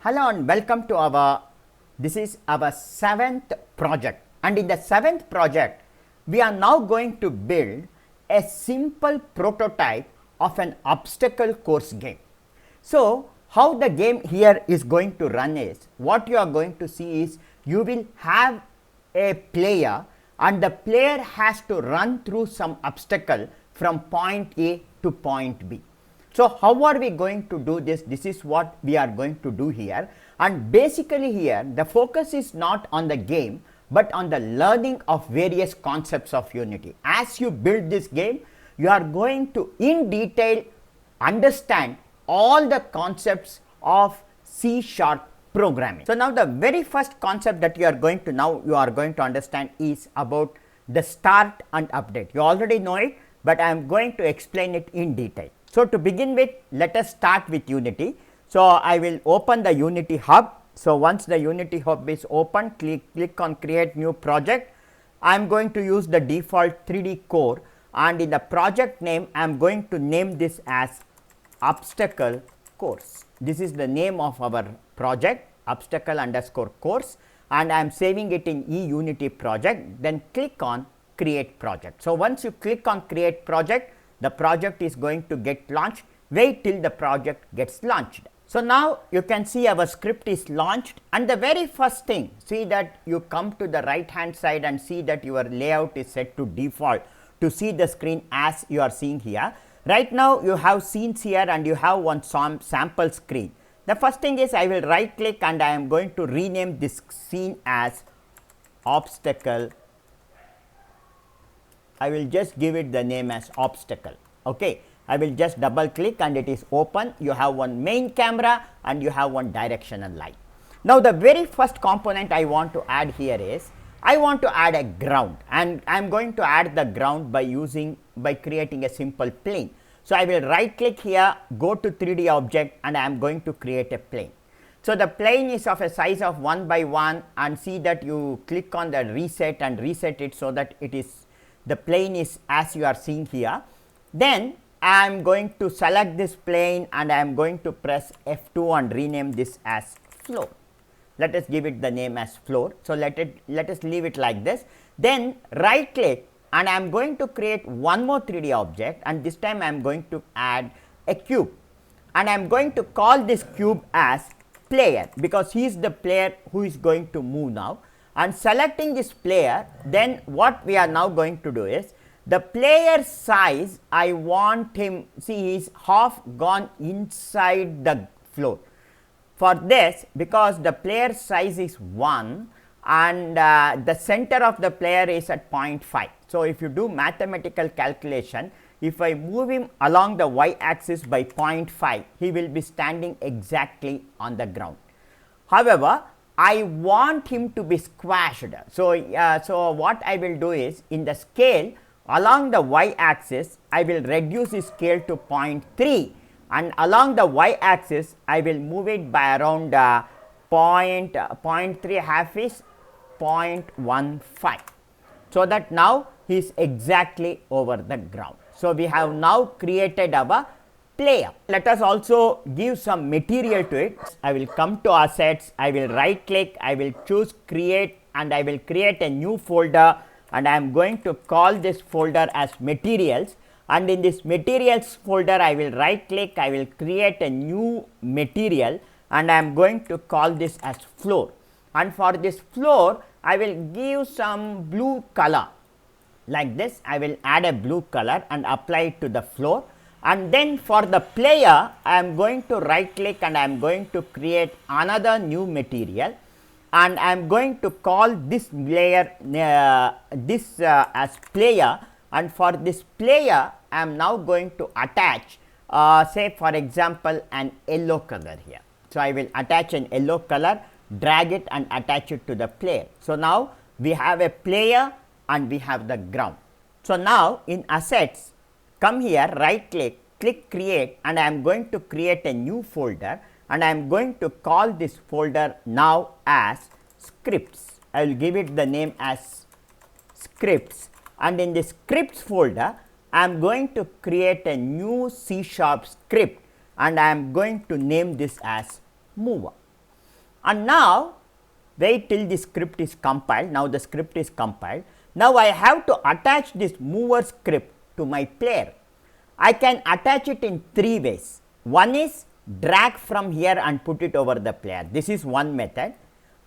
Hello and welcome to this is our 7th project, and in the 7th project we are now going to build a simple prototype of an obstacle course game. So how the game here is going to run is, what you are going to see is, you will have a player and the player has to run through some obstacle from point A to point B. So how are we going to do this? This is what we are going to do here, and basically here the focus is not on the game but on the learning of various concepts of Unity. As you build this game, you are going to in detail understand all the concepts of C# programming. So now the very first concept that you are going to understand is about the start and update. You already know it, but I am going to explain it in detail. So to begin with, let us start with Unity. So I will open the Unity Hub. So once the Unity Hub is open, click on create new project. I am going to use the default 3D core, and in the project name I am going to name this as obstacle course. This is the name of our project, obstacle_course, and I am saving it in eUnity project. Then click on create project. So once you click on create project, the project is going to get launched. Wait till the project gets launched. So now you can see our script is launched, and the very first thing, see that you come to the right hand side and see that your layout is set to default to see the screen as you are seeing here. Right now you have scenes here and you have one sample screen. The first thing is, I will right click and I am going to rename this scene as obstacle. I will just give it the name as obstacle. Okay, I will just double click and it is open. You have one main camera and you have one directional light. Now the very first component I want to add here is, I want to add a ground, and I am going to add the ground by creating a simple plane. So I will right click here, go to 3D object, and I am going to create a plane. So the plane is of a size of 1 by 1, and see that you click on the reset and reset it so that it is, the plane is as you are seeing here. Then I am going to select this plane and I am going to press F2 and rename this as floor. Let us give it the name as floor. So let us leave it like this. Then right click and I am going to create one more 3D object, and this time I am going to add a cube, and I am going to call this cube as player, because he is the player who is going to move now. And selecting this player, then what we are now going to do is, the player size, I want him, see he is half gone inside the floor. For this, because the player size is 1 and the center of the player is at 0.5. So if you do mathematical calculation, if I move him along the y axis by 0.5, he will be standing exactly on the ground. However, I want him to be squashed. So what I will do is, in the scale along the y axis, I will reduce the scale to 0.3, and along the y axis I will move it by around 0.3, half is 0.15, so that now he is exactly over the ground. So we have now created our player. Let us also give some material to it. I will come to assets, I will right click, I will choose create, and I will create a new folder, and I am going to call this folder as materials. And in this materials folder, I will right click, I will create a new material, and I am going to call this as floor. And for this floor, I will give some blue color like this. I will add a blue color and apply it to the floor. And then for the player, I am going to right click and I am going to create another new material, and I am going to call this layer as player. And for this player, I am now going to attach say for example an yellow color here. So I will attach an yellow color, drag it and attach it to the player. So now we have a player and we have the ground. So now in assets, come here, right click, click create, and I am going to create a new folder, and I am going to call this folder now as scripts. I will give it the name as scripts, and in the scripts folder I am going to create a new C# script, and I am going to name this as mover. And now wait till the script is compiled. Now the script is compiled. Now I have to attach this mover script to my player. I can attach it in three ways. One is drag from here and put it over the player. This is one method.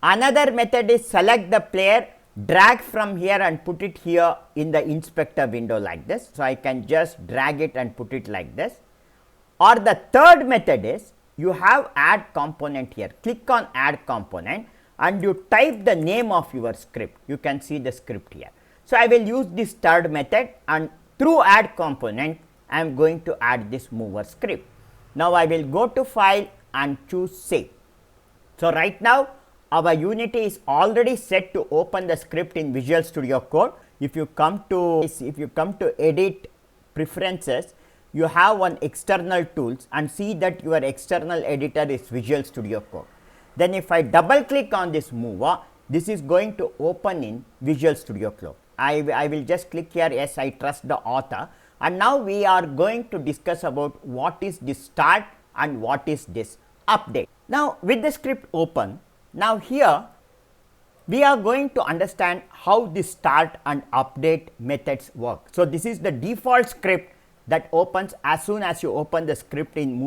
Another method is select the player, drag from here and put it here in the inspector window like this. So I can just drag it and put it like this. Or the third method is you have add component here. Click on add component and you type the name of your script. You can see the script here. So I will use this third method, and through add component I am going to add this mover script. Now I will go to file and choose save. So right now our Unity is already set to open the script in Visual Studio Code. If you come to edit preferences, you have one external tools and see that your external editor is Visual Studio Code. Then if I double click on this mover, this is going to open in Visual Studio Code. I will just click here, yes, I trust the author. And now we are going to discuss about what is this start and what is this update. Now with the script open, now here we are going to understand how the start and update methods work. So this is the default script that opens as soon as you open the script in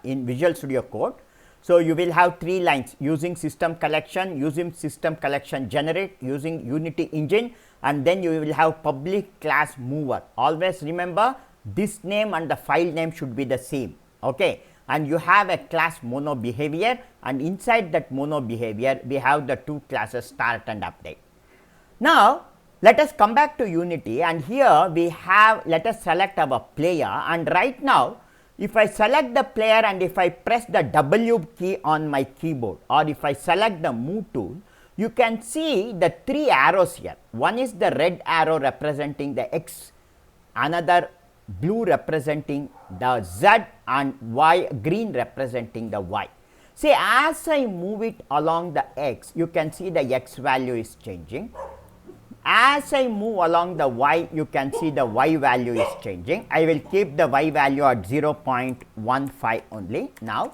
in Visual Studio Code. So you will have three lines: using system collection, using system collection generate, using Unity engine, and then you will have public class mover. Always remember this name and the file name should be the same, okay? And you have a class mono behavior, and inside that mono behavior we have the two classes start and update. Now let us come back to Unity, and here we have, let us select our player, and right now if I select the player and if I press the W key on my keyboard, or if I select the move tool, you can see the three arrows here. One is the red arrow representing the X, another blue representing the Z, and Y, green representing the Y. See, as I move it along the X, you can see the X value is changing. As I move along the Y, you can see the Y value is changing. I will keep the Y value at 0.15 only now.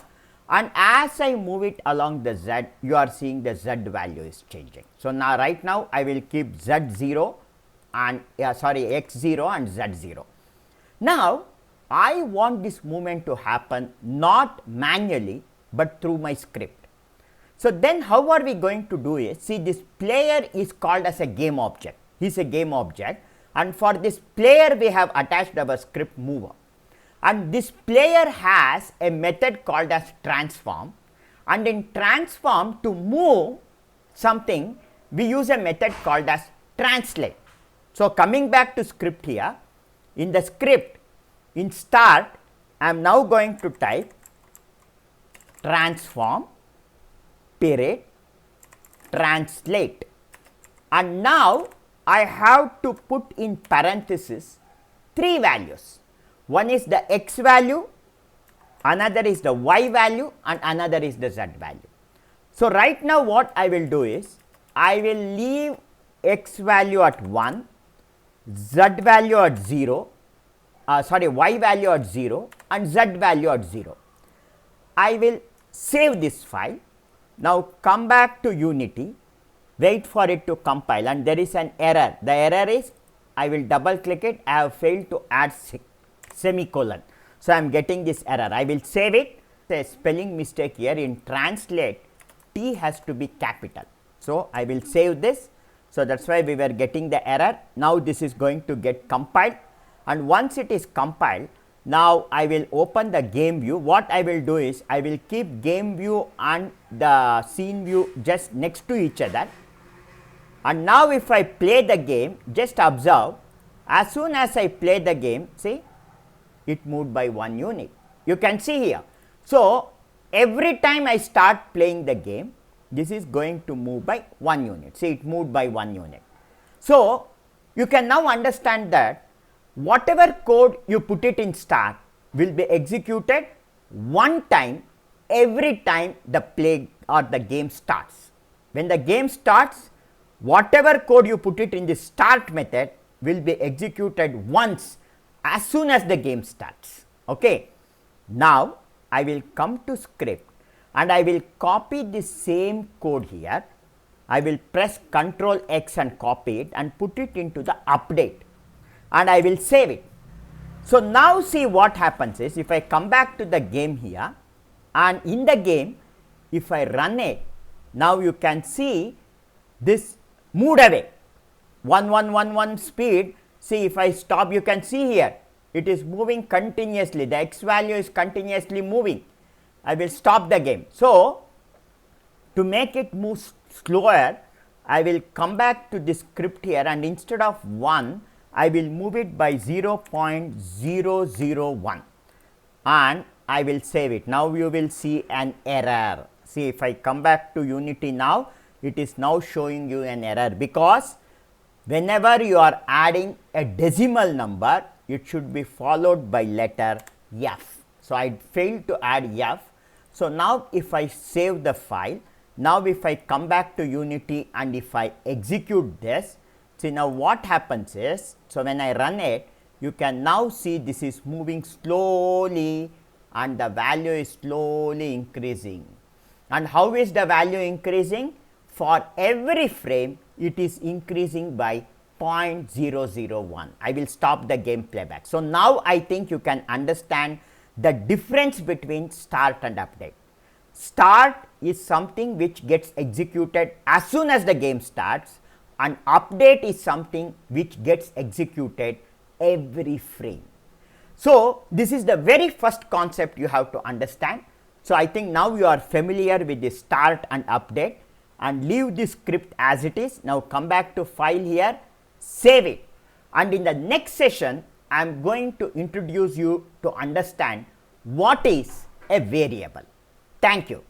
And as I move it along the Z, you are seeing the Z value is changing. So now right now I will keep Z0 and X0 and Z0. Now I want this movement to happen not manually but through my script. So then how are we going to do it? See, this player is called as a game object. He is a game object, and for this player we have attached our script mover. And this player has a method called as transform, and in transform, to move something we use a method called as translate. So coming back to script here, in the script in start I am now going to type transform period translate, and now I have to put in parenthesis three values. One is the X value, another is the Y value, and another is the Z value. So right now what I will do is I will leave X value at 1, Z value at 0, Y value at 0 and Z value at 0. I will save this file. Now come back to Unity, wait for it to compile, and there is an error. The error is, I will double click it, I have failed to add semicolon. So I am getting this error. I will save it. A spelling mistake here in translate, T has to be capital. So I will save this. So that's why we were getting the error. Now this is going to get compiled, and once it is compiled, now I will open the game view. What I will do is I will keep game view and the scene view just next to each other, and now if I play the game, just observe, as soon as I play the game, see, it moved by 1 unit. You can see here. So every time I start playing the game, this is going to move by 1 unit. See, it moved by 1 unit. So you can now understand that whatever code you put it in start will be executed one time every time the play or the game starts. When the game starts, whatever code you put it in the start method will be executed once as soon as the game starts. Okay. Now I will come to script, and I will copy the same code here. I will press Ctrl X and copy it and put it into the update, and I will save it. So now see what happens is, if I come back to the game here, and in the game if I run it, now you can see this moved away 1111 speed. See, if I stop, you can see here it is moving continuously, the x value is continuously moving. I will stop the game. So to make it move slower, I will come back to this script here, and instead of 1 I will move it by 0.001 and I will save it. Now you will see an error. See, if I come back to Unity now, it is now showing you an error, because whenever you are adding a decimal number, it should be followed by letter F. So I failed to add F. So now if I save the file, now if I come back to Unity and if I execute this, see now what happens is, so when I run it, you can now see this is moving slowly and the value is slowly increasing. And how is the value increasing? For every frame it is increasing by 0.001. I will stop the game playback. So now I think you can understand the difference between start and update. Start is something which gets executed as soon as the game starts, and update is something which gets executed every frame. So this is the very first concept you have to understand. So I think now you are familiar with the start and update, and leave this script as it is. Now come back to file here, save it, and in the next session I am going to introduce you to understand what is a variable. Thank you.